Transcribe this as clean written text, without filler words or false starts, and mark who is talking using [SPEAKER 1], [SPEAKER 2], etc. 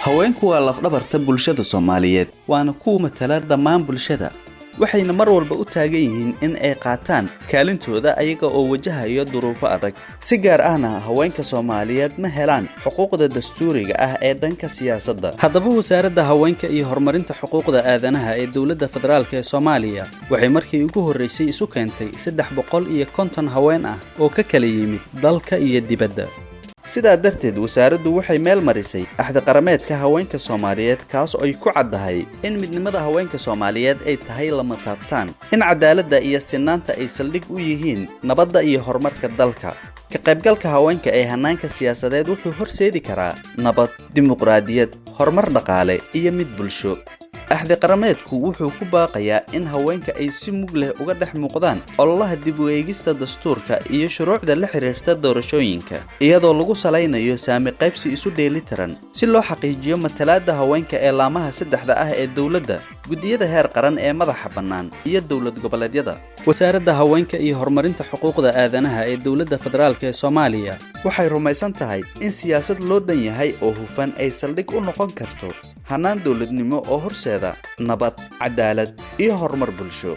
[SPEAKER 1] haweenku waa laf-dhabarta bulshada Soomaaliyeed waana kuwa matala dhammaan bulshada waxayna mar walba u taagan yihiin in ay qaataan kaalintooda ayaga oo wajahayo duruufo adag si gaar ahna haweenka Soomaaliyeed ma helaan xuquuqda dastuuriga ah ee dhanka siyaasadda haddaba wasaaradda haweenka iyo horumarinta xuquuqda aadanaha ee dawladda federaalka ee Soomaaliya waxay markii ugu horeysay isu keentay 350 haween ah oo ka kala yimid dalka iyo dibadda sidaa darteed wasaaraddu waxay meel marisay axda qarameedka haweenka Soomaaliyeed kaas oo ay ku caddahay in midnimada haweenka Soomaaliyeed ay tahay lama taabtaan in cadaaladda iyo sinaanta ay saldhig u yihiin nabadda iyo horumarka dalka ka qaybgalka haweenka ee hanaanka siyaasadeed wuxuu horseedi karaa nabad dimuqraadiyad horumar dhaqaale iyo mid bulsho axda qarameedku wuxuu ku baaqayaa in haweenka ay si mug leh uga dhex muuqdaan ololaha dib u eegista dastuurka iyo shuruucda la xiriirta doorashooyinka iyadoo lagu salaynayo saami qaybsi isu dheelitiran si loo xaqiijiyo matalaadda haweenka ee laamaha saddexda ah ee dawladda gudiyada heer qaran ee madaxa bannaan iyo dawlad goboleedyada wasaaradda haweenka iyo horumarinta xuquuqda aadanaha ee dawladda federaalka ee Soomaaliya waxay rumaysan tahay in siyaasad loo dhan yahay oo hufan ay saldhig u noqon karto hanaan dawladnimo oo horseeda nabad cadaalad iyo horumar bulsho